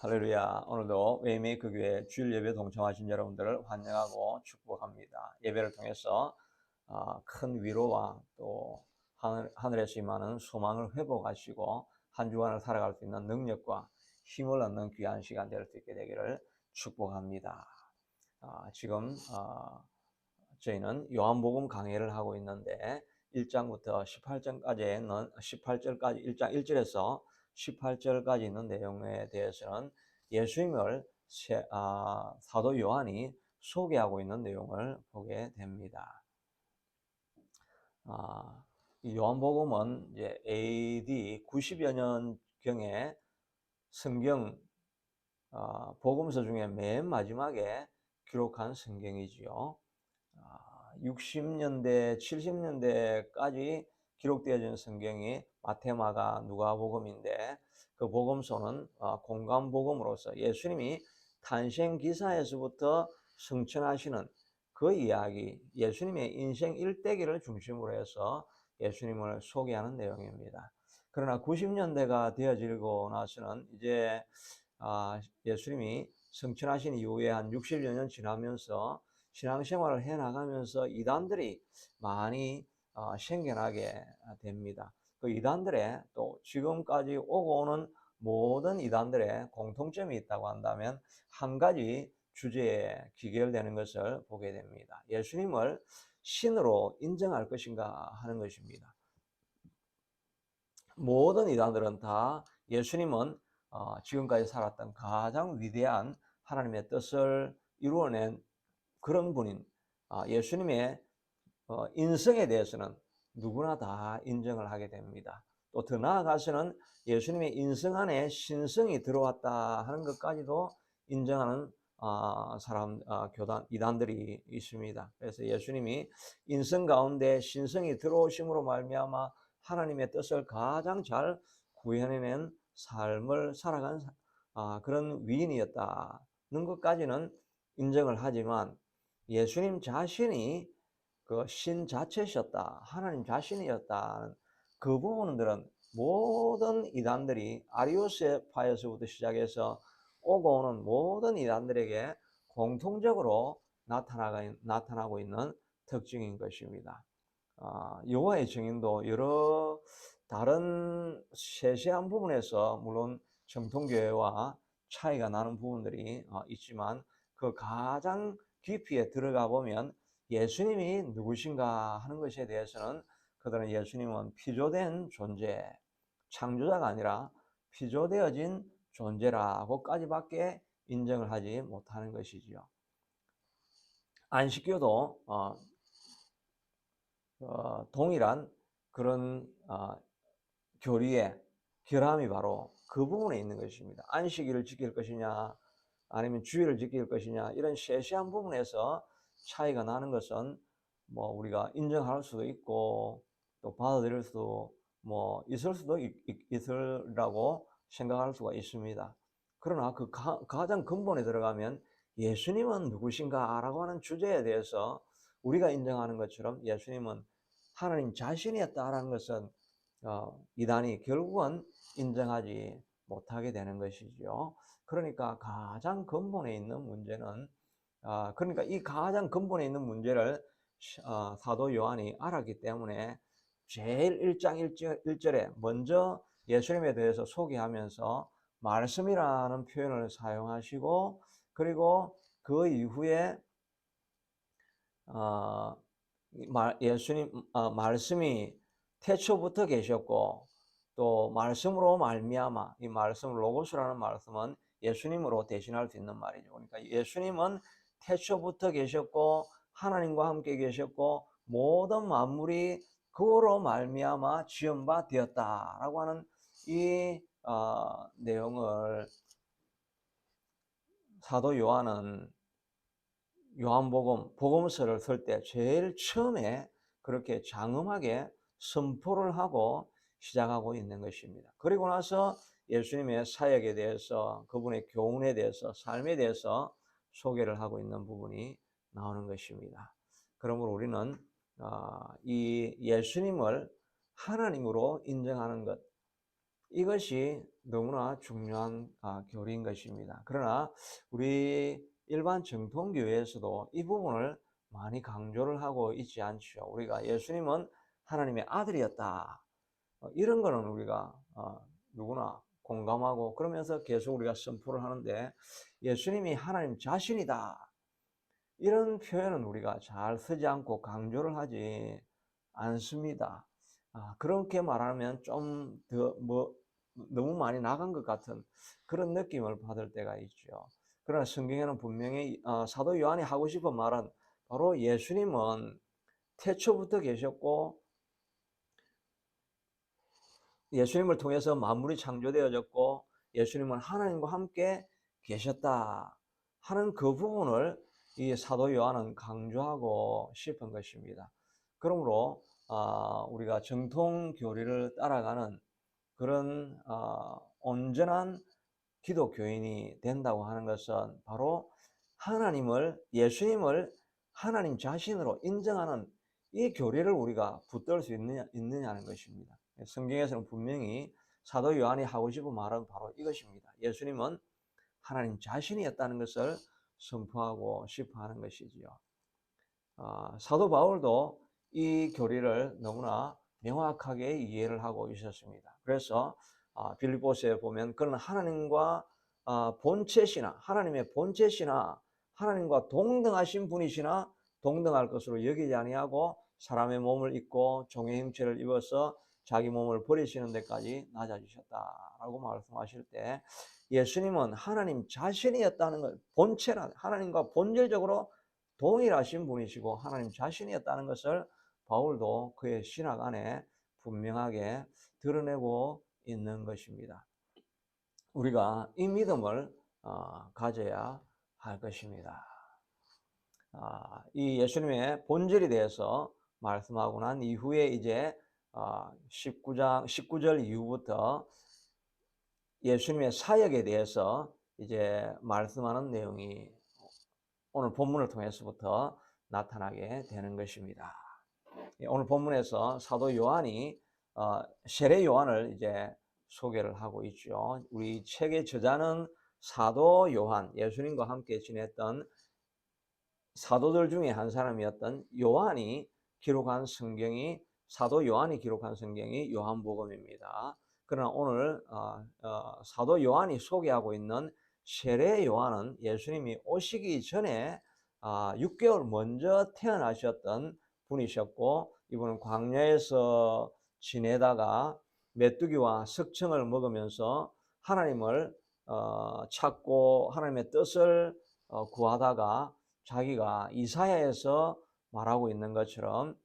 할렐루야. 오늘도 웨이메이크 교회 주일 예배 동참하신 여러분들을 환영하고 축복합니다. 예배를 통해서 큰 위로와 또 하늘에서 임하는 소망을 회복하시고 한 주간을 살아갈 수 있는 능력과 힘을 얻는 귀한 시간 될 수 있게 되기를 축복합니다. 지금 저희는 요한복음 강해를 하고 있는데 1장부터 18절까지 1장 1절에서 18절까지 있는 내용에 대해서는 예수님을 사도 요한이 소개하고 있는 내용을 보게 됩니다. 이 요한복음은 이제 AD 90여 년경에 성경 복음서 중에 맨 마지막에 기록한 성경이지요. 60년대, 70년대까지 기록되어진 성경이 마태마가 누가복음인데 그 복음서는 공간복음으로서 예수님이 탄생 기사에서부터 성천하시는 그 이야기, 예수님의 인생 일대기를 중심으로 해서 예수님을 소개하는 내용입니다. 그러나 90년대가 되어지고 나서는 이제 예수님이 성천하신 이후에 한 60여 년 지나면서 신앙생활을 해나가면서 이단들이 많이 생겨나게 됩니다. 그 이단들의 또 지금까지 오고 오는 모든 이단들의 공통점이 있다고 한다면 한 가지 주제에 기결되는 것을 보게 됩니다. 예수님을 신으로 인정할 것인가 하는 것입니다. 모든 이단들은 다 예수님은 지금까지 살았던 가장 위대한 하나님의 뜻을 이루어낸 그런 분인 예수님의 인성에 대해서는 누구나 다 인정을 하게 됩니다. 또 더 나아가서는 예수님의 인성 안에 신성이 들어왔다 하는 것까지도 인정하는 교단 이단들이 있습니다. 그래서 예수님이 인성 가운데 신성이 들어오심으로 말미암아 하나님의 뜻을 가장 잘 구현해낸 삶을 살아간 그런 위인이었다는 것까지는 인정을 하지만 예수님 자신이 그 신 자체셨다, 하나님 자신이었다는 그 부분들은 모든 이단들이 아리우스파에서부터 시작해서 오고 오는 모든 이단들에게 공통적으로 나타나고 있는 특징인 것입니다. 여호와의 증인도 여러 다른 세세한 부분에서 물론 정통교회와 차이가 나는 부분들이 있지만 그 가장 깊이에 들어가 보면 예수님이 누구신가 하는 것에 대해서는 그들은 예수님은 피조된 존재, 창조자가 아니라 피조되어진 존재라고까지밖에 인정을 하지 못하는 것이지요. 안식교도 동일한 그런 교리의 결함이 바로 그 부분에 있는 것입니다. 안식일을 지킬 것이냐 아니면 주일을 지킬 것이냐 이런 세세한 부분에서 차이가 나는 것은 뭐 우리가 인정할 수도 있고 또 받아들일 수도 있을 수도 있으라고 생각할 수가 있습니다. 그러나 그 가장 근본에 들어가면 예수님은 누구신가 라고 하는 주제에 대해서 우리가 인정하는 것처럼 예수님은 하나님 자신이었다라는 것은 이단이 결국은 인정하지 못하게 되는 것이죠. 그러니까 가장 근본에 있는 문제는 그러니까 이 가장 근본에 있는 문제를 사도 요한이 알았기 때문에 제일 1장 1절에 먼저 예수님에 대해서 소개하면서 말씀이라는 표현을 사용하시고 그리고 그 이후에 예수님 말씀이 태초부터 계셨고 또 말씀으로 말미암아 이 말씀 로고스라는 말씀은 예수님으로 대신할 수 있는 말이죠. 그러니까 예수님은 태초부터 계셨고 하나님과 함께 계셨고 모든 만물이 그로 말미암아 지은 바 되었다라고 하는 이 내용을 사도 요한은 요한복음, 복음서를 쓸 때 제일 처음에 그렇게 장엄하게 선포를 하고 시작하고 있는 것입니다. 그리고 나서 예수님의 사역에 대해서 그분의 교훈에 대해서 삶에 대해서 소개를 하고 있는 부분이 나오는 것입니다. 그러므로 우리는 이 예수님을 하나님으로 인정하는 것 이것이 너무나 중요한 교리인 것입니다. 그러나 우리 일반 정통교회에서도 이 부분을 많이 강조를 하고 있지 않죠. 우리가 예수님은 하나님의 아들이었다. 이런 거는 우리가 누구나 공감하고 그러면서 계속 우리가 선포를 하는데, 예수님이 하나님 자신이다, 이런 표현은 우리가 잘 쓰지 않고 강조를 하지 않습니다. 그렇게 말하면 좀 더 너무 많이 나간 것 같은 그런 느낌을 받을 때가 있죠. 그러나 성경에는 분명히 사도 요한이 하고 싶은 말은 바로 예수님은 태초부터 계셨고 예수님을 통해서 만물이 창조되어졌고 예수님은 하나님과 함께 계셨다 하는 그 부분을 이 사도 요한은 강조하고 싶은 것입니다. 그러므로 우리가 정통 교리를 따라가는 그런 온전한 기독교인이 된다고 하는 것은 바로 예수님을 하나님 자신으로 인정하는 이 교리를 우리가 붙들 수 있느냐는 것입니다. 성경에서는 분명히 사도 요한이 하고 싶은 말은 바로 이것입니다. 예수님은 하나님 자신이었다는 것을 선포하고 싶어 하는 것이지요. 사도 바울도 이 교리를 너무나 명확하게 이해를 하고 있었습니다. 그래서 빌립보서에 보면 그는 하나님과 본체시나 하나님의 본체시나 하나님과 동등하신 분이시나 동등할 것으로 여기지 아니하고 사람의 몸을 입고 종의 형체를 입어서 자기 몸을 버리시는 데까지 낮아지셨다라고 말씀하실 때, 예수님은 하나님 자신이었다는 것, 본체라 하나님과 본질적으로 동일하신 분이시고 하나님 자신이었다는 것을 바울도 그의 신학 안에 분명하게 드러내고 있는 것입니다. 우리가 이 믿음을 가져야 할 것입니다. 이 예수님의 본질에 대해서 말씀하고 난 이후에 이제 19절 이후부터 예수님의 사역에 대해서 이제 말씀하는 내용이 오늘 본문을 통해서부터 나타나게 되는 것입니다. 오늘 본문에서 사도 요한이 세례 요한을 이제 소개를 하고 있죠. 우리 책의 저자는 사도 요한, 예수님과 함께 지냈던 사도들 중에 한 사람이었던 요한이 기록한 성경이, 사도 요한이 기록한 성경이 요한복음입니다. 그러나 오늘 사도 요한이 소개하고 있는 세례 요한은 예수님이 오시기 전에 6개월 먼저 태어나셨던 분이셨고, 이분은 광야에서 지내다가 메뚜기와 석청을 먹으면서 하나님을 찾고 하나님의 뜻을 구하다가 자기가 이사야에서 말하고 있는 것처럼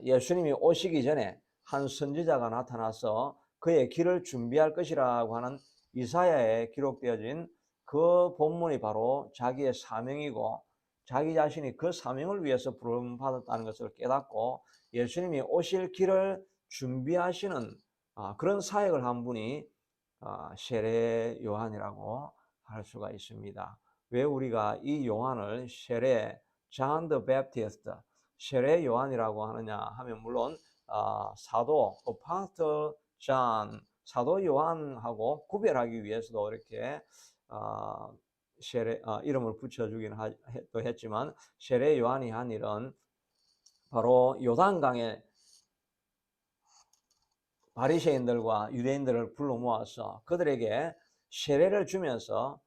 예수님이 오시기 전에 한 선지자가 나타나서 그의 길을 준비할 것이라고 하는 이사야에 기록되어진 그 본문이 바로 자기의 사명이고, 자기 자신이 그 사명을 위해서 부름받았다는 것을 깨닫고 예수님이 오실 길을 준비하시는 그런 사역을 한 분이 세례 요한이라고 할 수가 있습니다. 왜 우리가 이 요한을 John the Baptist, 세례 요한이라고 하느냐 하면, 물론 사도 Apostle John, 사도 요한하고 구별하기 위해서도 이렇게 이름을 붙여주긴 또 했지만, 세례 요한이 한 일은 바로 요단강에 바리새인들과 유대인들을 불러 모아서 그들에게 세례를 주면서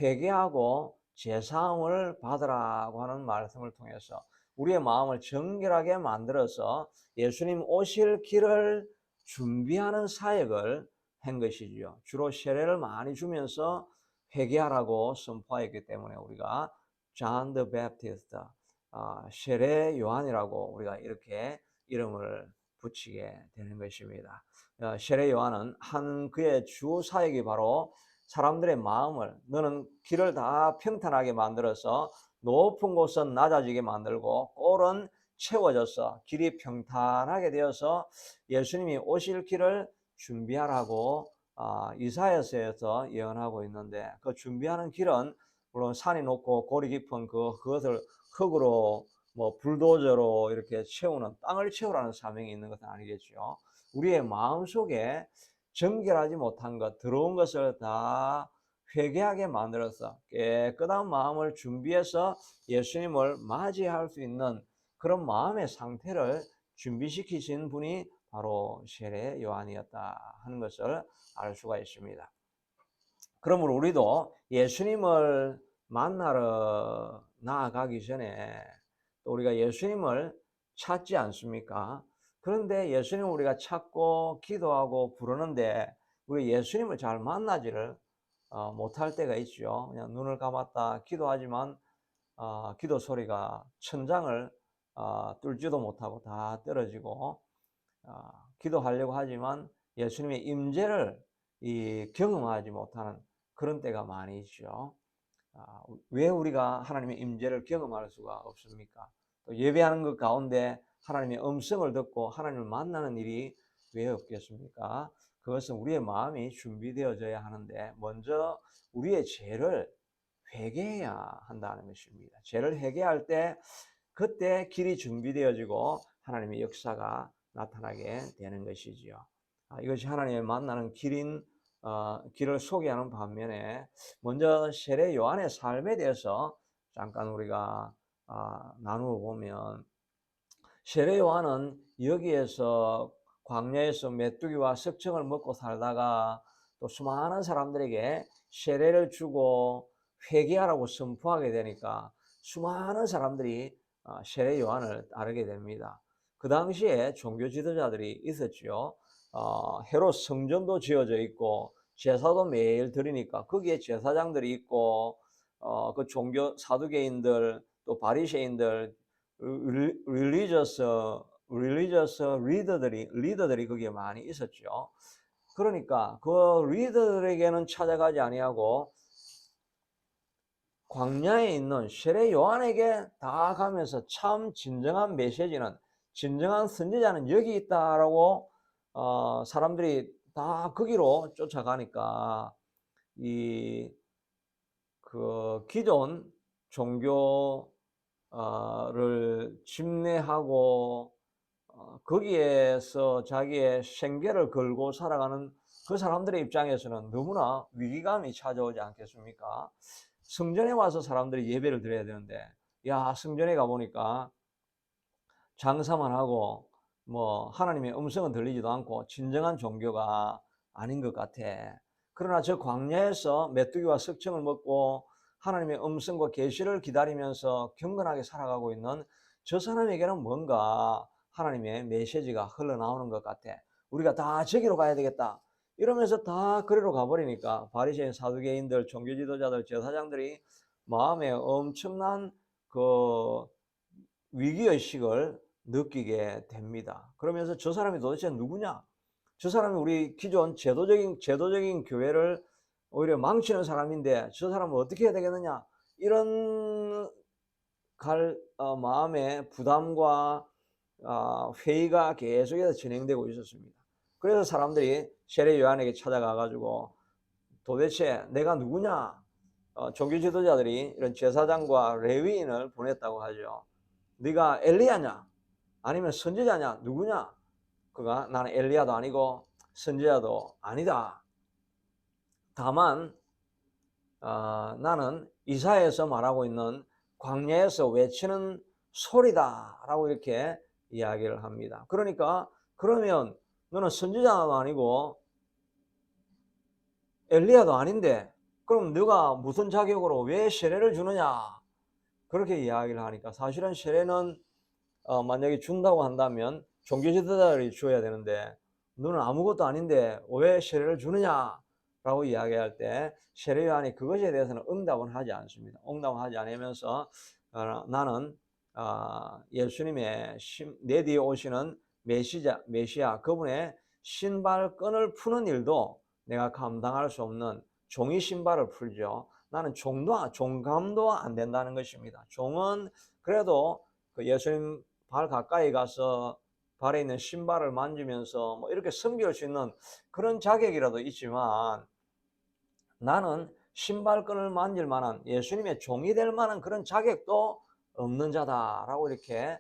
회개하고 제사함을 받으라고 하는 말씀을 통해서 우리의 마음을 정결하게 만들어서 예수님 오실 길을 준비하는 사역을 한 것이지요. 주로 세례를 많이 주면서 회개하라고 선포했기 때문에 우리가 John the Baptist, 세례 요한이라고 우리가 이렇게 이름을 붙이게 되는 것입니다. 세례 요한은 한 그의 주 사역이 바로 사람들의 마음을, 너는 길을 다 평탄하게 만들어서 높은 곳은 낮아지게 만들고 꼴은 채워져서 길이 평탄하게 되어서 예수님이 오실 길을 준비하라고 이사야서에서 예언하고 있는데, 그 준비하는 길은 물론 산이 높고 골이 깊은 그것을 흙으로 불도저로 이렇게 땅을 채우라는 사명이 있는 것은 아니겠죠. 우리의 마음속에 정결하지 못한 것, 더러운 것을 다 회개하게 만들어서 깨끗한 마음을 준비해서 예수님을 맞이할 수 있는 그런 마음의 상태를 준비시키신 분이 바로 세례 요한이었다 하는 것을 알 수가 있습니다. 그러므로 우리도 예수님을 만나러 나아가기 전에 또 우리가 예수님을 찾지 않습니까? 그런데 예수님을 우리가 찾고 기도하고 부르는데 우리 예수님을 잘 만나지를 못할 때가 있죠. 그냥 눈을 감았다 기도하지만 기도 소리가 천장을 뚫지도 못하고 다 떨어지고 기도하려고 하지만 예수님의 임재를 경험하지 못하는 그런 때가 많이 있죠. 왜 우리가 하나님의 임재를 경험할 수가 없습니까? 또 예배하는 것 가운데 하나님의 음성을 듣고 하나님을 만나는 일이 왜 없겠습니까? 그것은 우리의 마음이 준비되어져야 하는데 먼저 우리의 죄를 회개해야 한다는 것입니다. 죄를 회개할 때 그때 길이 준비되어지고 하나님의 역사가 나타나게 되는 것이지요. 이것이 하나님을 만나는 길을 소개하는 반면에 먼저 세례 요한의 삶에 대해서 잠깐 우리가 나누어 보면 세례 요한은 여기에서 광야에서 메뚜기와 석청을 먹고 살다가 또 수많은 사람들에게 세례를 주고 회개하라고 선포하게 되니까 수많은 사람들이 세례 요한을 따르게 됩니다. 그 당시에 종교 지도자들이 있었죠. 헤롯 성전도 지어져 있고 제사도 매일 드리니까 거기에 제사장들이 있고 그 종교 사두개인들 또 바리새인들 릴리저스 리더들이 거기에 많이 있었죠. 그러니까 그 리더들에게는 찾아가지 아니하고 광야에 있는 세례 요한에게 다 가면서 참 진정한 메시지는 진정한 선지자는 여기 있다라고 사람들이 다 거기로 쫓아가니까 기존 종교를 침례하고 거기에서 자기의 생계를 걸고 살아가는 그 사람들의 입장에서는 너무나 위기감이 찾아오지 않겠습니까? 성전에 와서 사람들이 예배를 드려야 되는데 성전에 가보니까 장사만 하고 뭐 하나님의 음성은 들리지도 않고 진정한 종교가 아닌 것 같아. 그러나 저 광야에서 메뚜기와 석청을 먹고 하나님의 음성과 계시를 기다리면서 경건하게 살아가고 있는 저 사람에게는 뭔가 하나님의 메시지가 흘러나오는 것 같아. 우리가 다 저기로 가야 되겠다. 이러면서 다 그리로 가버리니까 바리새인 사두개인들 종교 지도자들 제사장들이 마음에 엄청난 그 위기의식을 느끼게 됩니다. 그러면서 저 사람이 도대체 누구냐? 저 사람이 우리 기존 제도적인 교회를 오히려 망치는 사람인데 저 사람은 어떻게 해야 되겠느냐? 이런 마음의 부담과 회의가 계속해서 진행되고 있었습니다. 그래서 사람들이 세례 요한에게 찾아가 가지고 도대체 내가 누구냐? 종교 지도자들이 이런 제사장과 레위인을 보냈다고 하죠. 네가 엘리야냐? 아니면 선지자냐? 누구냐? 그가 나는 엘리야도 아니고 선지자도 아니다. 다만 나는 이사야에서 말하고 있는 광야에서 외치는 소리다라고 이렇게 이야기를 합니다. 그러니까 그러면 너는 선지자도 아니고 엘리야도 아닌데 그럼 너가 무슨 자격으로 왜 세례를 주느냐? 그렇게 이야기를 하니까 사실은 세례는 만약에 준다고 한다면 종교 지도자들이 줘야 되는데 너는 아무것도 아닌데 왜 세례를 주느냐라고 이야기할 때 세례 요한이 그것에 대해서는 응답은 하지 않습니다. 응답은 하지 않으면서 나는 예수님의 내 뒤에 오시는 메시아 그분의 신발끈을 푸는 일도 내가 감당할 수 없는 종이 신발을 풀죠. 나는 종감도 안 된다는 것입니다. 종은 그래도 그 예수님 발 가까이 가서 발에 있는 신발을 만지면서 뭐 이렇게 섬길 수 있는 그런 자격이라도 있지만 나는 신발끈을 만질 만한 예수님의 종이 될 만한 그런 자격도 없는 자다라고 이렇게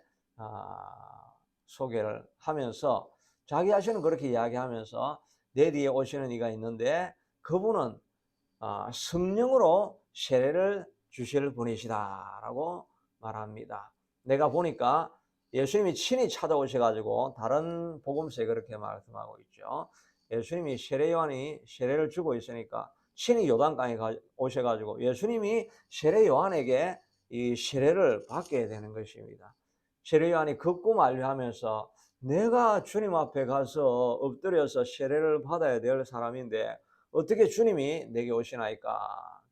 소개를 하면서 자기 자신은 그렇게 이야기하면서 내 뒤에 오시는 이가 있는데 그분은 성령으로 세례를 주실 분이시다라고 말합니다. 내가 보니까 예수님이 친히 찾아오셔가지고 다른 복음서에 그렇게 말씀하고 있죠. 예수님이 세례 요한이 세례를 주고 있으니까 친히 요단강에 오셔가지고 예수님이 세례 요한에게 이 세례를 받게 되는 것입니다. 세례 요한이 걷고 만류하면서 내가 주님 앞에 가서 엎드려서 세례를 받아야 될 사람인데 어떻게 주님이 내게 오시나이까?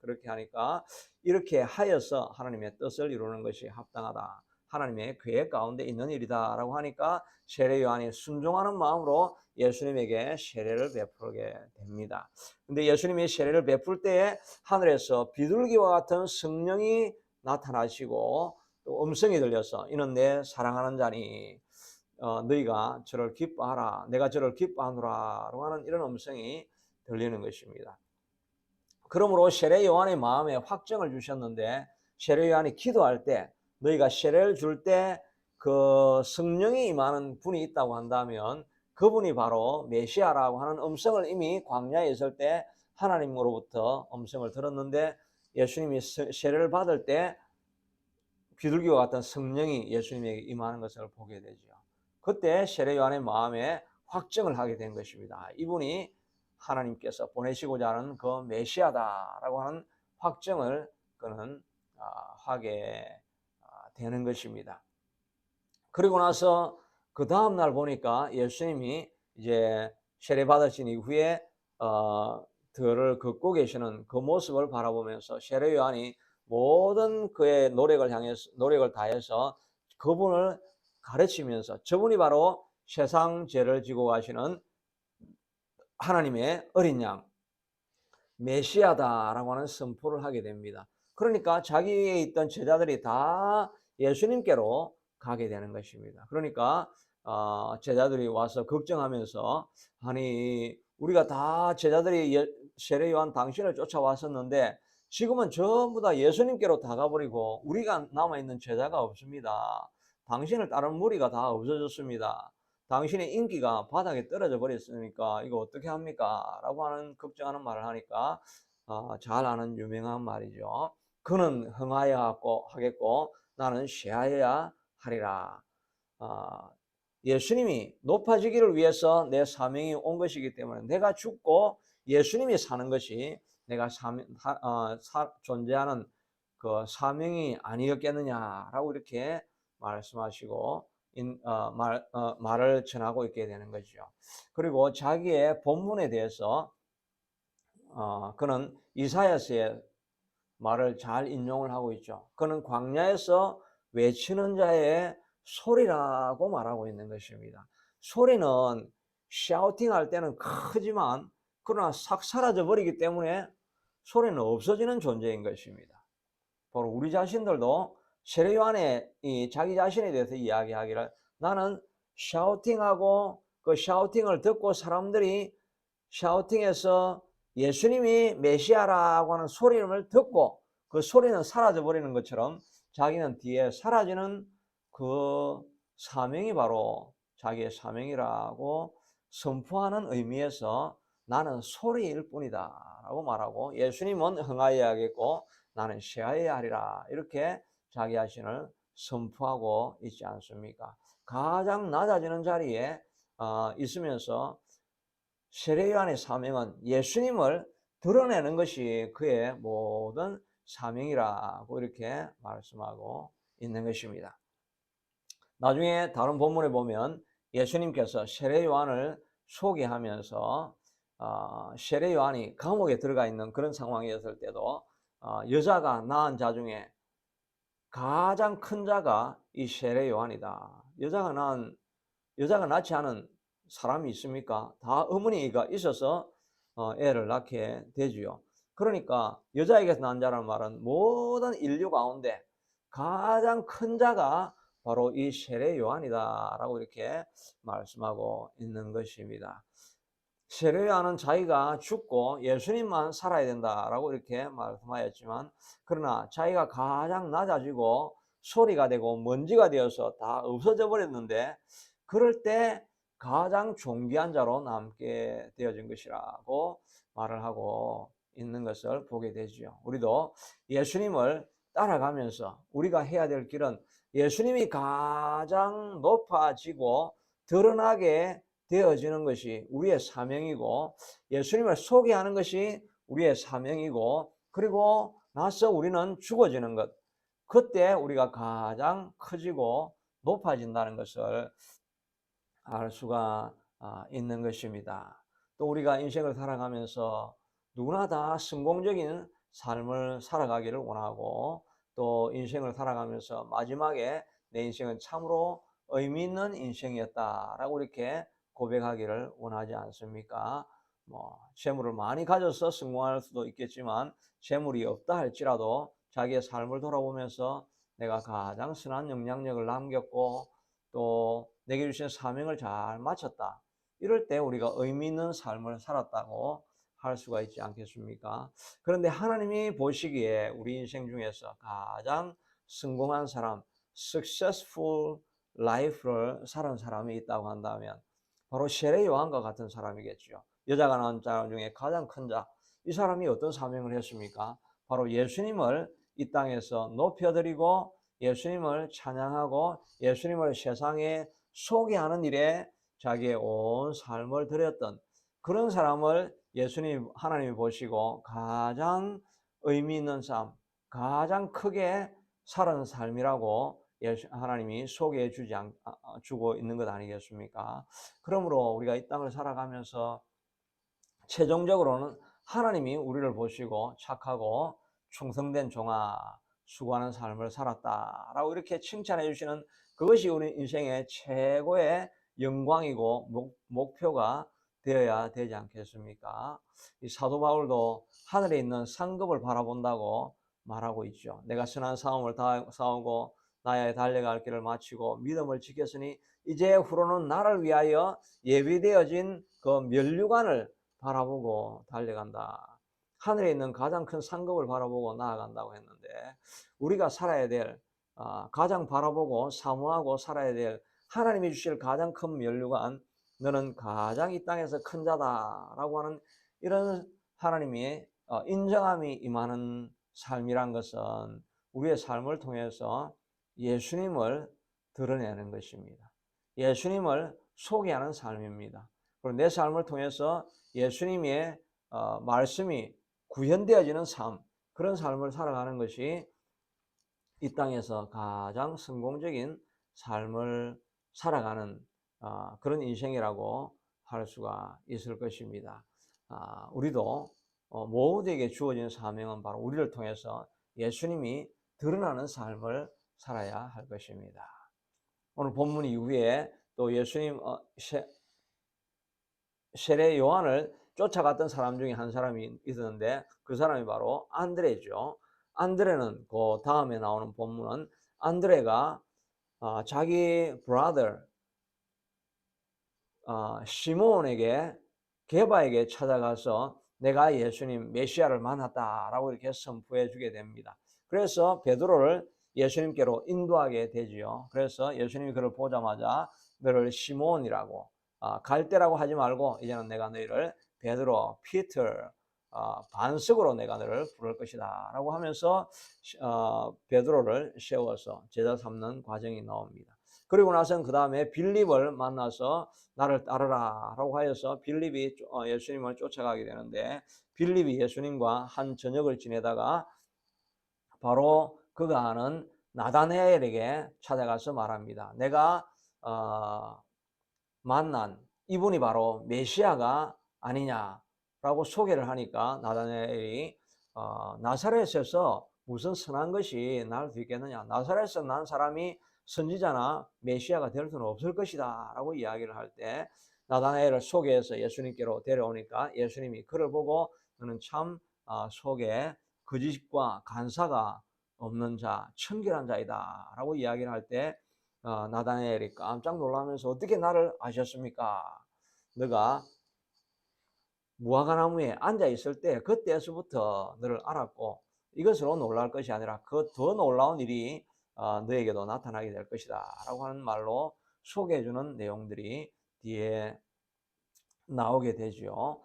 그렇게 하니까 이렇게 하여서 하나님의 뜻을 이루는 것이 합당하다. 하나님의 계획 가운데 있는 일이다 라고 하니까 세례 요한이 순종하는 마음으로 예수님에게 세례를 베풀게 됩니다. 근데 예수님이 세례를 베풀 때에 하늘에서 비둘기와 같은 성령이 나타나시고 또 음성이 들려서 이는 내 사랑하는 자니 너희가 저를 기뻐하라. 내가 저를 기뻐하노라 라고 하는 이런 음성이 들리는 것입니다. 그러므로 세례 요한의 마음에 확정을 주셨는데 세례 요한이 기도할 때 너희가 세례를 줄 때 그 성령이 임하는 분이 있다고 한다면 그분이 바로 메시아라고 하는 음성을 이미 광야에 있을 때 하나님으로부터 음성을 들었는데 예수님이 세례를 받을 때 비둘기와 같은 성령이 예수님에게 임하는 것을 보게 되죠. 그때 세례 요한의 마음에 확정을 하게 된 것입니다. 이분이 하나님께서 보내시고자 하는 그 메시아다라고 하는 확정을 그는 하게 되는 것입니다. 그리고 나서 그 다음 날 보니까 예수님이 이제 세례 받으신 이후에 들을 걷고 계시는 그 모습을 바라보면서 세례 요한이 모든 그의 노력을 다해서 그분을 가르치면서 저분이 바로 세상 죄를 지고 가시는 하나님의 어린 양 메시아다라고 하는 선포를 하게 됩니다. 그러니까 자기에 있던 제자들이 다 예수님께로 가게 되는 것입니다. 그러니까 제자들이 와서 걱정하면서 아니 우리가 다 제자들이 세례 요한 당신을 쫓아왔었는데 지금은 전부 다 예수님께로 다 가버리고 우리가 남아있는 제자가 없습니다. 당신을 따른 무리가 다 없어졌습니다. 당신의 인기가 바닥에 떨어져 버렸으니까 이거 어떻게 합니까? 라고 하는 걱정하는 말을 하니까 잘 아는 유명한 말이죠. 그는 흥하여야 하겠고 나는 쇠하여야 하리라. 예수님이 높아지기를 위해서 내 사명이 온 것이기 때문에 내가 죽고 예수님이 사는 것이 내가 존재하는 그 사명이 아니었겠느냐라고 이렇게 말씀하시고 말을 전하고 있게 되는 거죠. 그리고 자기의 본문에 대해서 그는 이사야서의 말을 잘 인용을 하고 있죠. 그는 광야에서 외치는 자의 소리라고 말하고 있는 것입니다. 소리는 샤우팅 할 때는 크지만 그러나 싹 사라져 버리기 때문에 소리는 없어지는 존재인 것입니다. 바로 우리 자신들도 세례 요한에 자기 자신에 대해서 이야기하기를 나는 샤우팅하고 그 샤우팅을 듣고 사람들이 샤우팅에서 예수님이 메시아라고 하는 소리를 듣고 그 소리는 사라져 버리는 것처럼 자기는 뒤에 사라지는 그 사명이 바로 자기의 사명이라고 선포하는 의미에서 나는 소리일 뿐이다 라고 말하고 예수님은 흥하여야겠고 나는 쇠하여야 하리라 이렇게 자기 자신을 선포하고 있지 않습니까? 가장 낮아지는 자리에 있으면서 세례 요한의 사명은 예수님을 드러내는 것이 그의 모든 사명이라고 이렇게 말씀하고 있는 것입니다. 나중에 다른 본문에 보면 예수님께서 세례 요한을 소개하면서 세례 요한이 감옥에 들어가 있는 그런 상황이었을 때도 여자가 낳은 자 중에 가장 큰 자가 이 세례 요한이다. 여자가 낳지 않은 사람이 있습니까? 다 어머니가 있어서 애를 낳게 되지요. 그러니까 여자에게서 난 자라는 말은 모든 인류 가운데 가장 큰 자가 바로 이 세례 요한이다 라고 이렇게 말씀하고 있는 것입니다. 세례 요한은 자기가 죽고 예수님만 살아야 된다라고 이렇게 말씀하였지만 그러나 자기가 가장 낮아지고 소리가 되고 먼지가 되어서 다 없어져 버렸는데 그럴 때 가장 존귀한 자로 남게 되어진 것이라고 말을 하고 있는 것을 보게 되죠. 우리도 예수님을 따라가면서 우리가 해야 될 길은 예수님이 가장 높아지고 드러나게 되어지는 것이 우리의 사명이고, 예수님을 소개하는 것이 우리의 사명이고, 그리고 나서 우리는 죽어지는 것, 그때 우리가 가장 커지고 높아진다는 것을 알 수가 있는 것입니다. 또 우리가 인생을 살아가면서 누구나 다 성공적인 삶을 살아가기를 원하고, 또 인생을 살아가면서 마지막에 내 인생은 참으로 의미 있는 인생이었다라고 이렇게 고백하기를 원하지 않습니까? 재물을 많이 가져서 성공할 수도 있겠지만, 재물이 없다 할지라도 자기의 삶을 돌아보면서 내가 가장 선한 영향력을 남겼고, 또 내게 주신 사명을 잘 마쳤다, 이럴 때 우리가 의미 있는 삶을 살았다고 할 수가 있지 않겠습니까? 그런데 하나님이 보시기에 우리 인생 중에서 가장 성공한 사람, successful life를 살은 사람이 있다고 한다면 바로 세례 요한과 같은 사람이겠죠. 여자가 낳은 자 중에 가장 큰 자, 이 사람이 어떤 사명을 했습니까? 바로 예수님을 이 땅에서 높여드리고 예수님을 찬양하고 예수님을 세상에 소개하는 일에 자기의 온 삶을 들였던 그런 사람을 하나님이 보시고 가장 의미 있는 삶, 가장 크게 살은 삶이라고 하나님이 소개해 주고 있는 것 아니겠습니까? 그러므로 우리가 이 땅을 살아가면서 최종적으로는 하나님이 우리를 보시고 착하고 충성된 종아, 수고하는 삶을 살았다라고 이렇게 칭찬해 주시는, 그것이 우리 인생의 최고의 영광이고 목표가 되어야 되지 않겠습니까? 이 사도 바울도 하늘에 있는 상급을 바라본다고 말하고 있죠. 내가 선한 싸움을 다 싸우고 나의 달려갈 길을 마치고 믿음을 지켰으니 이제 후로는 나를 위하여 예비되어진 그 면류관을 바라보고 달려간다. 하늘에 있는 가장 큰 상급을 바라보고 나아간다고 했는데, 우리가 살아야 될, 가장 바라보고 사모하고 살아야 될 하나님이 주실 가장 큰 면류관, 너는 가장 이 땅에서 큰 자다라고 하는 이런 하나님의 인정함이 임하는 삶이란 것은 우리의 삶을 통해서 예수님을 드러내는 것입니다. 예수님을 소개하는 삶입니다. 그리고 내 삶을 통해서 예수님의 말씀이 구현되어지는 삶, 그런 삶을 살아가는 것이 이 땅에서 가장 성공적인 삶을 살아가는 그런 인생이라고 할 수가 있을 것입니다. 우리도 모두에게 주어진 사명은 바로 우리를 통해서 예수님이 드러나는 삶을 살아야 할 것입니다. 오늘 본문 이후에 또 예수님 세례 요한을 쫓아갔던 사람 중에 한 사람이 있었는데, 그 사람이 바로 안드레죠. 안드레는 그 다음에 나오는 본문은 안드레가 자기 브라더 시몬에게, 게바에게 찾아가서 내가 예수님 메시아를 만났다라고 이렇게 선포해 주게 됩니다. 그래서 베드로를 예수님께로 인도하게 되지요. 그래서 예수님이 그를 보자마자 너를 시몬이라고, 갈대라고 하지 말고 이제는 내가 너희를 베드로, 피터, 반석으로 내가 너를 부를 것이다 라고 하면서 베드로를 세워서 제자 삼는 과정이 나옵니다. 그리고 나서는 그 다음에 빌립을 만나서 나를 따르라 라고 하여서 빌립이 예수님을 쫓아가게 되는데, 빌립이 예수님과 한 저녁을 지내다가 바로 그가 아는 나다나엘에게 찾아가서 말합니다. 내가 만난 이분이 바로 메시아가 아니냐라고 소개를 하니까 나다나엘이 나사렛에서 무슨 선한 것이 날 수 있겠느냐, 나사렛에서 난 사람이 선지자나 메시아가 될 수는 없을 것이다 라고 이야기를 할 때, 나다나엘을 소개해서 예수님께로 데려오니까 예수님이 그를 보고 너는 참 속에 거짓과 간사가 없는 자, 청결한 자이다 라고 이야기를 할 때, 나다나엘이 깜짝 놀라면서 어떻게 나를 아셨습니까? 너가 무화과나무에 앉아 있을 때 그때서부터 너를 알았고, 이것으로 놀랄 것이 아니라 그 더 놀라운 일이 너에게도 나타나게 될 것이다 라고 하는 말로 소개해주는 내용들이 뒤에 나오게 되죠.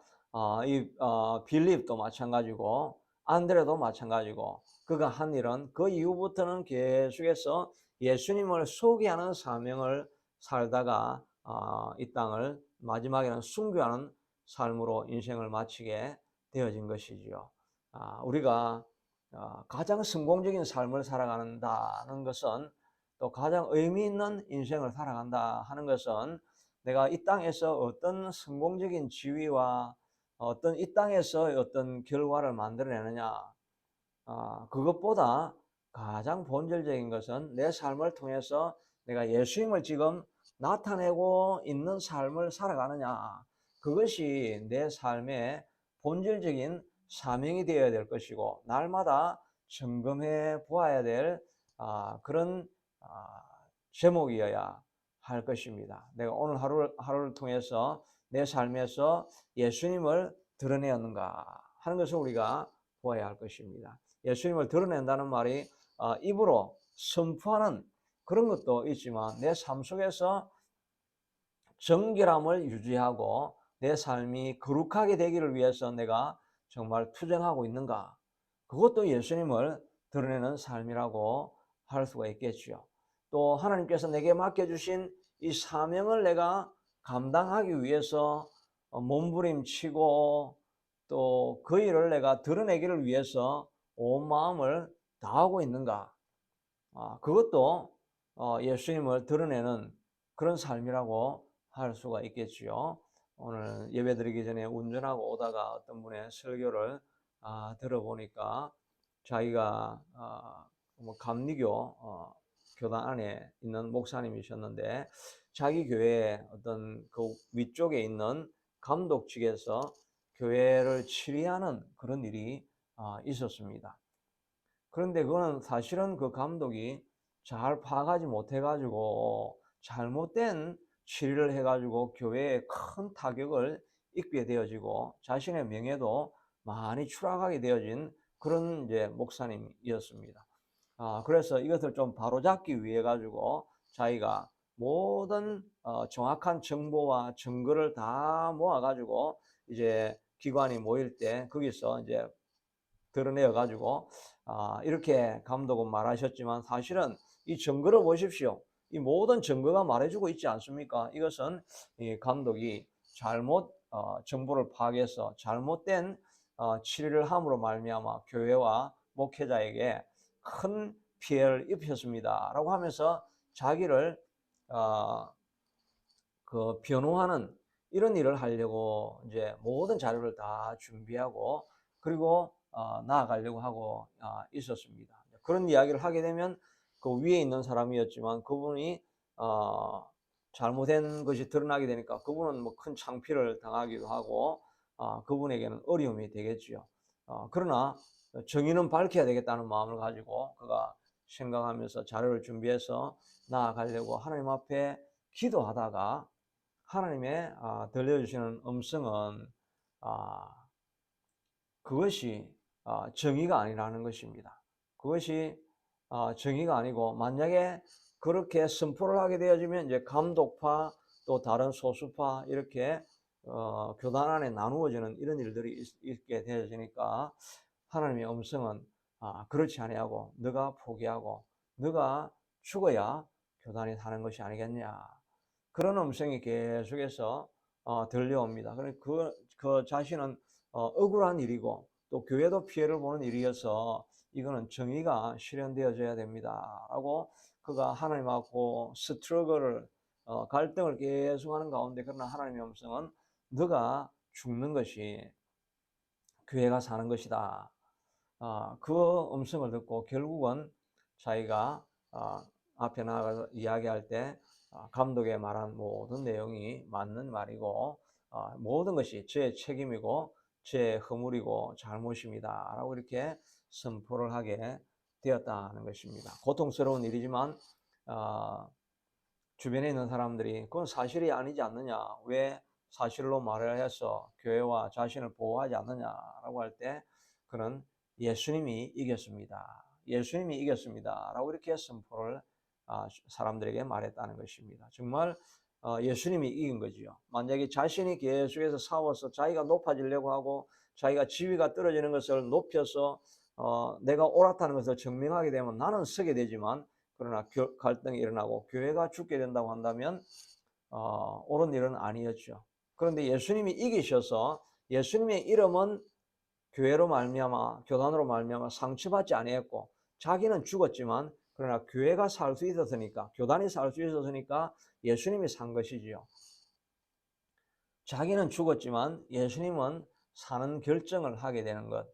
빌립도 마찬가지고 안드레도 마찬가지고 그가 한 일은 그 이후부터는 계속해서 예수님을 소개하는 사명을 살다가 이 땅을 마지막에는 순교하는 삶으로 인생을 마치게 되어진 것이지요. 우리가 가장 성공적인 삶을 살아간다는 것은 또 가장 의미 있는 인생을 살아간다 하는 것은 내가 이 땅에서 어떤 성공적인 지위와 어떤 이 땅에서 어떤 결과를 만들어내느냐, 그것보다 가장 본질적인 것은 내 삶을 통해서 내가 예수님을 지금 나타내고 있는 삶을 살아가느냐, 그것이 내 삶의 본질적인 사명이 되어야 될 것이고 날마다 점검해 보아야 될 그런 제목이어야 할 것입니다. 내가 오늘 하루를 통해서 내 삶에서 예수님을 드러내었는가 하는 것을 우리가 보아야 할 것입니다. 예수님을 드러낸다는 말이 입으로 선포하는 그런 것도 있지만 내 삶 속에서 정결함을 유지하고 내 삶이 거룩하게 되기를 위해서 내가 정말 투쟁하고 있는가, 그것도 예수님을 드러내는 삶이라고 할 수가 있겠지요. 또 하나님께서 내게 맡겨주신 이 사명을 내가 감당하기 위해서 몸부림치고 또 그 일을 내가 드러내기를 위해서 온 마음을 다하고 있는가, 그것도 예수님을 드러내는 그런 삶이라고 할 수가 있겠지요. 오늘 예배드리기 전에 운전하고 오다가 어떤 분의 설교를 들어보니까 자기가 뭐 감리교 교단 안에 있는 목사님이셨는데 자기 교회 어떤 그 위쪽에 있는 감독직에서 교회를 치리하는 그런 일이 있었습니다. 그런데 그거는 사실은 그 감독이 잘 파악하지 못해가지고 잘못된 치리를 해가지고 교회에 큰 타격을 입게 되어지고 자신의 명예도 많이 추락하게 되어진 그런 이제 목사님이었습니다. 그래서 이것을 좀 바로잡기 위해 가지고 자기가 모든 정확한 정보와 증거를 다 모아가지고 이제 기관이 모일 때 거기서 이제 드러내어 가지고 이렇게 감독은 말하셨지만 사실은 이 증거를 보십시오. 이 모든 증거가 말해주고 있지 않습니까? 이것은 이 감독이 잘못 정보를 파악해서 잘못된 치리를 함으로 말미암아 교회와 목회자에게 큰 피해를 입혔습니다라고 하면서 자기를 그 변호하는 이런 일을 하려고 이제 모든 자료를 다 준비하고 그리고 나아가려고 하고 있었습니다. 그런 이야기를 하게 되면 그 위에 있는 사람이었지만 그분이 잘못된 것이 드러나게 되니까 그분은 뭐 큰 창피를 당하기도 하고 그분에게는 어려움이 되겠지요. 그러나 정의는 밝혀야 되겠다는 마음을 가지고 그가 생각하면서 자료를 준비해서 나아가려고 하나님 앞에 기도하다가 하나님의 들려주시는 음성은 그것이 정의가 아니라는 것입니다. 그것이 정의가 아니고 만약에 그렇게 선포를 하게 되어지면 이제 감독파 또 다른 소수파 이렇게 교단 안에 나누어지는 이런 일들이 있게 되어지니까 하나님의 음성은 그렇지 아니하고 너가 포기하고 너가 죽어야 교단이 사는 것이 아니겠냐, 그런 음성이 계속해서 들려옵니다. 그 자신은 억울한 일이고 또 교회도 피해를 보는 일이어서 이거는 정의가 실현되어져야 됩니다 라고 그가 하나님하고 스트러글을 갈등을 계속하는 가운데 그러나 하나님의 음성은 너가 죽는 것이 교회가 사는 것이다. 그 음성을 듣고 결국은 자기가 앞에 나가서 이야기할 때 감독의 말한 모든 내용이 맞는 말이고 모든 것이 제 책임이고 제 허물이고 잘못입니다 라고 이렇게 선포를 하게 되었다는 것입니다. 고통스러운 일이지만 주변에 있는 사람들이 그건 사실이 아니지 않느냐, 왜 사실로 말을 해서 교회와 자신을 보호하지 않느냐라고 할 때 그는 예수님이 이겼습니다. 예수님이 이겼습니다 라고 이렇게 선포를 사람들에게 말했다는 것입니다. 정말 예수님이 이긴 거지요. 만약에 자신이 계속해서 싸워서 자기가 높아지려고 하고 자기가 지위가 떨어지는 것을 높여서 내가 옳았다는 것을 증명하게 되면 나는 서게 되지만, 그러나 갈등이 일어나고 교회가 죽게 된다고 한다면 옳은 일은 아니었죠. 그런데 예수님이 이기셔서 예수님의 이름은 교회로 말미암아, 교단으로 말미암아 상처받지 아니했고, 자기는 죽었지만 그러나 교회가 살 수 있었으니까, 교단이 살 수 있었으니까 예수님이 산 것이지요. 자기는 죽었지만 예수님은 사는 결정을 하게 되는 것.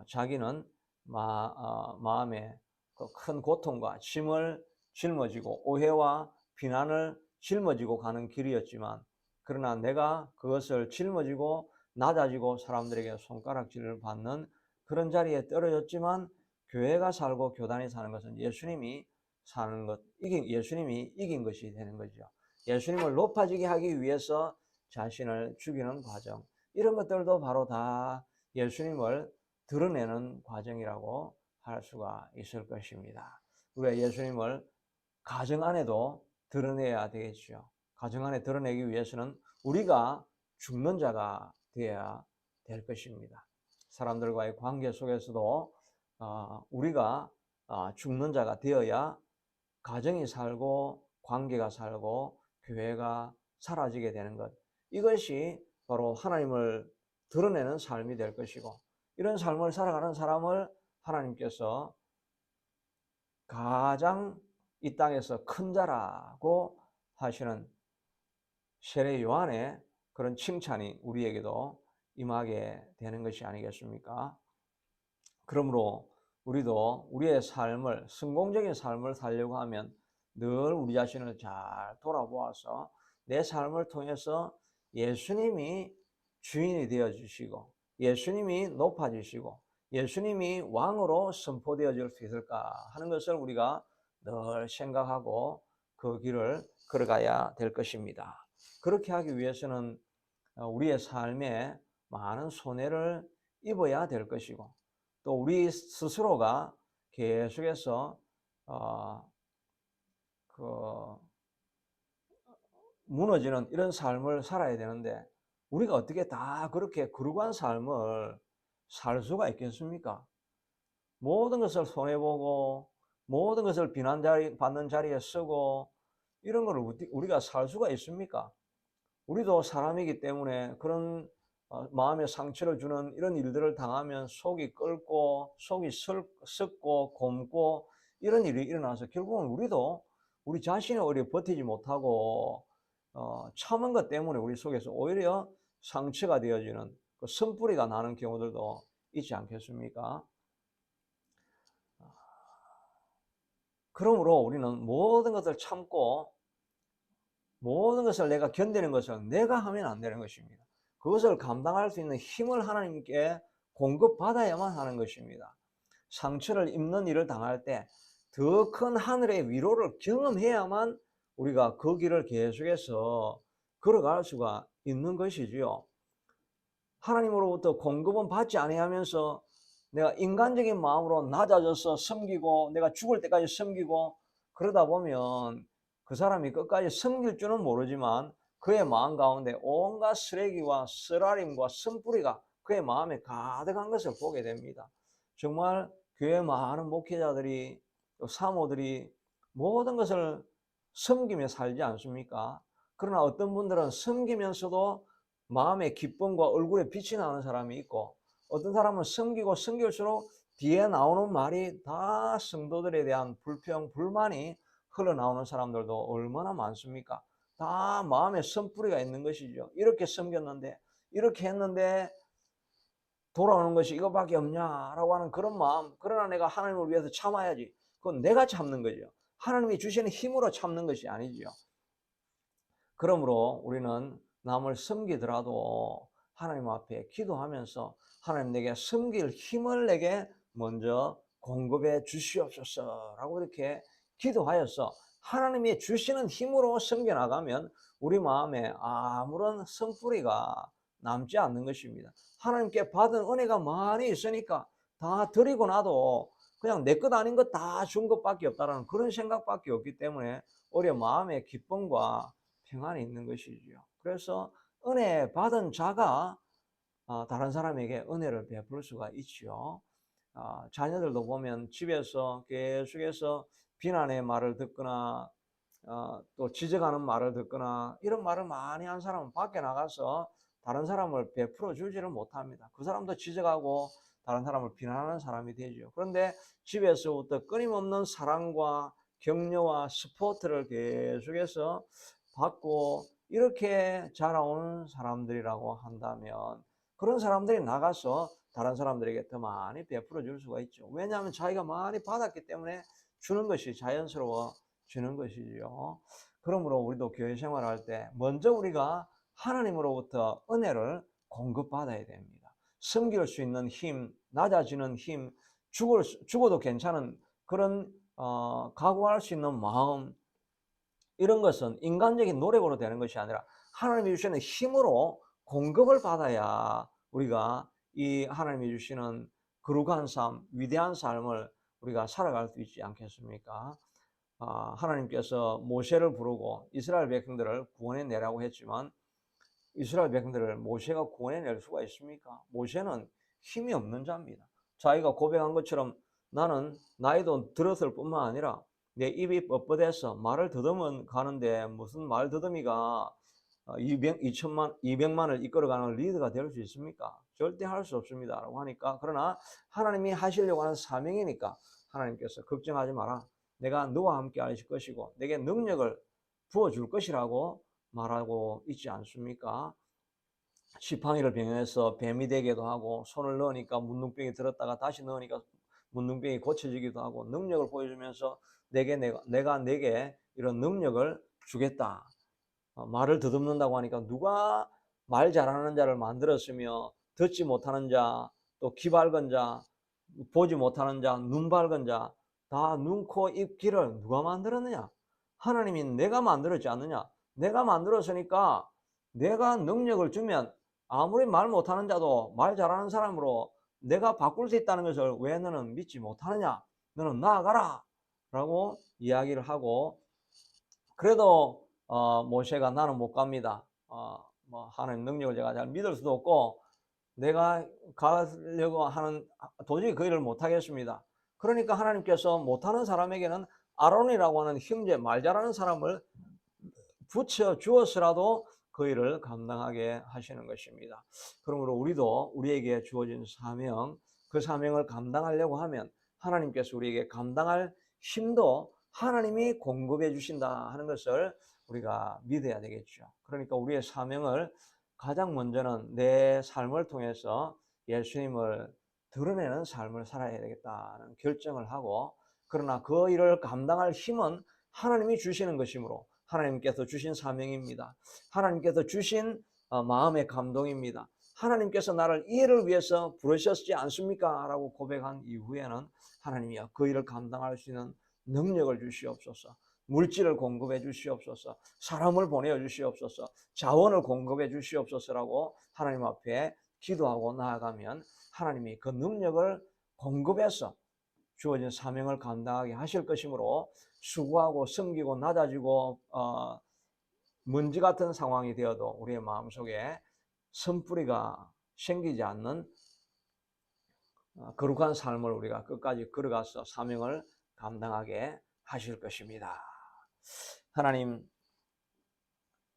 자기는 마음에 그 큰 고통과 짐을 짊어지고 오해와 비난을 짊어지고 가는 길이었지만, 그러나 내가 그것을 짊어지고 낮아지고 사람들에게 손가락질을 받는 그런 자리에 떨어졌지만, 교회가 살고 교단이 사는 것은 예수님이 사는 것, 예수님이 이긴 것이 되는 거죠. 예수님을 높아지게 하기 위해서 자신을 죽이는 과정, 이런 것들도 바로 다 예수님을 드러내는 과정이라고 할 수가 있을 것입니다. 우리가 예수님을 가정 안에도 드러내야 되겠죠. 가정 안에 드러내기 위해서는 우리가 죽는 자가 되어야 될 것입니다. 사람들과의 관계 속에서도 우리가 죽는 자가 되어야 가정이 살고 관계가 살고 교회가 사라지게 되는 것, 이것이 바로 하나님을 드러내는 삶이 될 것이고, 이런 삶을 살아가는 사람을 하나님께서 가장 이 땅에서 큰 자라고 하시는 세례 요한의 그런 칭찬이 우리에게도 임하게 되는 것이 아니겠습니까? 그러므로 우리도 우리의 삶을, 성공적인 삶을 살려고 하면 늘 우리 자신을 잘 돌아보아서 내 삶을 통해서 예수님이 주인이 되어 주시고 예수님이 높아지시고 예수님이 왕으로 선포되어질 수 있을까 하는 것을 우리가 늘 생각하고 그 길을 걸어가야 될 것입니다. 그렇게 하기 위해서는 우리의 삶에 많은 손해를 입어야 될 것이고, 또 우리 스스로가 계속해서 그 무너지는 이런 삶을 살아야 되는데, 우리가 어떻게 다 그렇게 거룩한 삶을 살 수가 있겠습니까? 모든 것을 손해보고 모든 것을 비난받는 자리에 쓰고 이런 걸 우리가 살 수가 있습니까? 우리도 사람이기 때문에 그런 마음에 상처를 주는 이런 일들을 당하면 속이 끓고 속이 썩고 곪고 이런 일이 일어나서 결국은 우리도 우리 자신이 오히려 버티지 못하고 참은 것 때문에 우리 속에서 오히려 상처가 되어지는 그 선뿌리가 나는 경우들도 있지 않겠습니까? 그러므로 우리는 모든 것을 참고 모든 것을 내가 견디는 것은 내가 하면 안 되는 것입니다. 그것을 감당할 수 있는 힘을 하나님께 공급받아야만 하는 것입니다. 상처를 입는 일을 당할 때 더 큰 하늘의 위로를 경험해야만 우리가 그 길을 계속해서 걸어갈 수가 있는 것이지요. 하나님으로부터 공급은 받지 아니하면서 내가 인간적인 마음으로 낮아져서 섬기고 내가 죽을 때까지 섬기고 그러다 보면 그 사람이 끝까지 섬길 줄은 모르지만 그의 마음 가운데 온갖 쓰레기와 쓰라림과 쓴뿌리가 그의 마음에 가득한 것을 보게 됩니다. 정말 교회 많은 목회자들이 또 사모들이 모든 것을 섬기며 살지 않습니까? 그러나 어떤 분들은 섬기면서도 마음의 기쁨과 얼굴에 빛이 나는 사람이 있고, 어떤 사람은 섬기고 섬길수록 뒤에 나오는 말이 다 성도들에 대한 불평, 불만이 흘러나오는 사람들도 얼마나 많습니까? 다 마음에 선뿌리가 있는 것이죠. 이렇게 섬겼는데, 이렇게 했는데 돌아오는 것이 이거밖에 없냐라고 하는 그런 마음. 그러나 내가 하나님을 위해서 참아야지. 그건 내가 참는 거죠. 하나님이 주시는 힘으로 참는 것이 아니지요. 그러므로 우리는 남을 섬기더라도 하나님 앞에 기도하면서 하나님 내게 섬길 힘을 내게 먼저 공급해 주시옵소서라고 이렇게 기도하여서 하나님이 주시는 힘으로 섬겨나가면 우리 마음에 아무런 성뿌리가 남지 않는 것입니다. 하나님께 받은 은혜가 많이 있으니까 다 드리고 나도 그냥 내 것 아닌 것 다 준 것밖에 없다라는 그런 생각밖에 없기 때문에 오히려 마음의 기쁨과 평안이 있는 것이지요. 그래서 은혜 받은 자가 다른 사람에게 은혜를 베풀 수가 있지요. 자녀들도 보면 집에서 계속해서 비난의 말을 듣거나 또 지적하는 말을 듣거나 이런 말을 많이 한 사람은 밖에 나가서 다른 사람을 베풀어 주지를 못합니다. 그 사람도 지적하고 다른 사람을 비난하는 사람이 되죠. 그런데 집에서부터 끊임없는 사랑과 격려와 스포트를 계속해서 받고 이렇게 자라온 사람들이라고 한다면 그런 사람들이 나가서 다른 사람들에게 더 많이 베풀어 줄 수가 있죠. 왜냐하면 자기가 많이 받았기 때문에 주는 것이 자연스러워 주는 것이지요. 그러므로 우리도 교회 생활할 때 먼저 우리가 하나님으로부터 은혜를 공급받아야 됩니다. 섬길 수 있는 힘, 낮아지는 힘, 죽어도 괜찮은 그런 각오할 수 있는 마음, 이런 것은 인간적인 노력으로 되는 것이 아니라 하나님이 주시는 힘으로 공급을 받아야 우리가 이 하나님이 주시는 거룩한 삶, 위대한 삶을 우리가 살아갈 수 있지 않겠습니까? 하나님께서 모세를 부르고 이스라엘 백성들을 구원해 내라고 했지만 이스라엘 백성들을 모세가 구원해 낼 수가 있습니까? 모세는 힘이 없는 자입니다. 자기가 고백한 것처럼 나는 나이도 들었을 뿐만 아니라 내 입이 뻣뻣해서 말을 더듬어 가는데 무슨 말 더듬이가 200만을 이끌어가는 리더가 될 수 있습니까? 절대 할 수 없습니다. 라고 하니까 그러나 하나님이 하시려고 하는 사명이니까 하나님께서 걱정하지 마라. 내가 너와 함께 하실 것이고 내게 능력을 부어줄 것이라고 말하고 있지 않습니까? 지팡이를 병해서 뱀이 되기도 하고 손을 넣으니까 문둥병이 들었다가 다시 넣으니까 문둥병이 고쳐지기도 하고 능력을 보여주면서 내가 내게 이런 능력을 주겠다. 말을 더듬는다고 하니까 누가 말 잘하는 자를 만들었으며 듣지 못하는 자, 또 귀 밝은 자, 보지 못하는 자, 눈 밝은 자, 다 눈, 코, 입, 귀를 누가 만들었느냐? 하나님이 내가 만들었지 않느냐? 내가 만들었으니까 내가 능력을 주면 아무리 말 못하는 자도 말 잘하는 사람으로 내가 바꿀 수 있다는 것을 왜 너는 믿지 못하느냐? 너는 나아가라! 라고 이야기를 하고 그래도 모세가 나는 못 갑니다. 뭐 하나님 능력을 제가 잘 믿을 수도 없고 내가 가려고 하는 도저히 그 일을 못 하겠습니다. 그러니까 하나님께서 못하는 사람에게는 아론이라고 하는 형제 말 잘하는 사람을 붙여 주었으라도 그 일을 감당하게 하시는 것입니다. 그러므로 우리도 우리에게 주어진 사명, 그 사명을 감당하려고 하면 하나님께서 우리에게 감당할 힘도 하나님이 공급해 주신다 하는 것을 우리가 믿어야 되겠죠. 그러니까 우리의 사명을 가장 먼저는 내 삶을 통해서 예수님을 드러내는 삶을 살아야 되겠다는 결정을 하고 그러나 그 일을 감당할 힘은 하나님이 주시는 것이므로 하나님께서 주신 사명입니다. 하나님께서 주신 마음의 감동입니다. 하나님께서 나를 이 일을 위해서 부르셨지 않습니까? 라고 고백한 이후에는 하나님이여 그 일을 감당할 수 있는 능력을 주시옵소서. 물질을 공급해 주시옵소서. 사람을 보내어 주시옵소서. 자원을 공급해 주시옵소서라고 하나님 앞에 기도하고 나아가면 하나님이 그 능력을 공급해서 주어진 사명을 감당하게 하실 것이므로 수고하고 섬기고 낮아지고 먼지 같은 상황이 되어도 우리의 마음속에 선뿌리가 생기지 않는 거룩한 삶을 우리가 끝까지 걸어가서 사명을 감당하게 하실 것입니다. 하나님,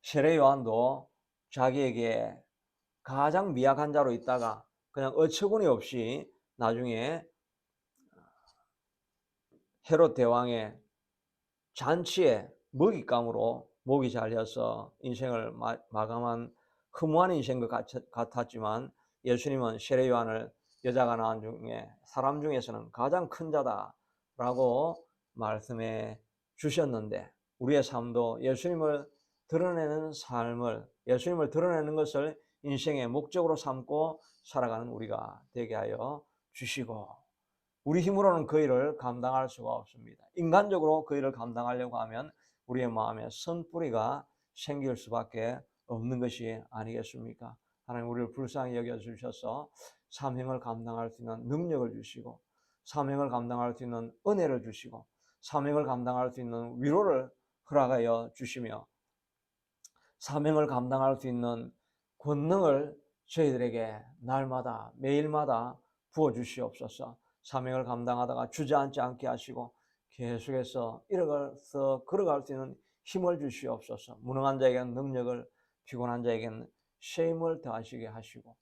세례 요한도 자기에게 가장 미약한 자로 있다가 그냥 어처구니 없이 나중에 헤롯 대왕의 잔치에 먹잇감으로 목이 잘려서 인생을 마감한 허무한 인생과 같았지만 예수님은 세례 요한을 여자가 낳은 중에 사람 중에서는 가장 큰 자다라고 말씀해 주셨는데 우리의 삶도 예수님을 드러내는 삶을 예수님을 드러내는 것을 인생의 목적으로 삼고 살아가는 우리가 되게 하여 주시고 우리 힘으로는 그 일을 감당할 수가 없습니다. 인간적으로 그 일을 감당하려고 하면 우리의 마음에 선뿌리가 생길 수밖에 없는 것이 아니겠습니까? 하나님 우리를 불쌍히 여겨주셔서 사명을 감당할 수 있는 능력을 주시고 사명을 감당할 수 있는 은혜를 주시고 사명을 감당할 수 있는 위로를 허락하여 주시며 사명을 감당할 수 있는 권능을 저희들에게 날마다 매일마다 부어주시옵소서. 사명을 감당하다가 주저앉지 않게 하시고 계속해서 걸어갈 수 있는 힘을 주시옵소서. 무능한 자에게는 능력을, 피곤한 자에게는 쉼을 더하시게 하시고,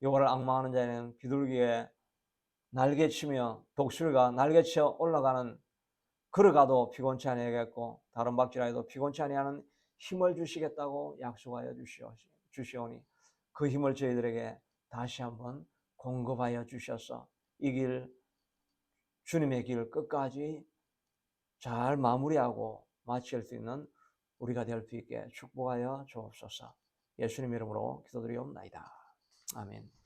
여호와를 앙망하는 자에게는 비둘기에 날개치며 독수리가 날개쳐 올라가는, 걸어가도 피곤치 아니하겠고 다른 박질하여도 피곤치 아니하는 힘을 주시겠다고 약속하여 주시오니 그 힘을 저희들에게 다시 한번 공급하여 주셔서 이 길, 주님의 길 끝까지 잘 마무리하고 마칠 수 있는 우리가 될 수 있게 축복하여 주옵소서. 예수님 이름으로 기도드리옵나이다. 아멘.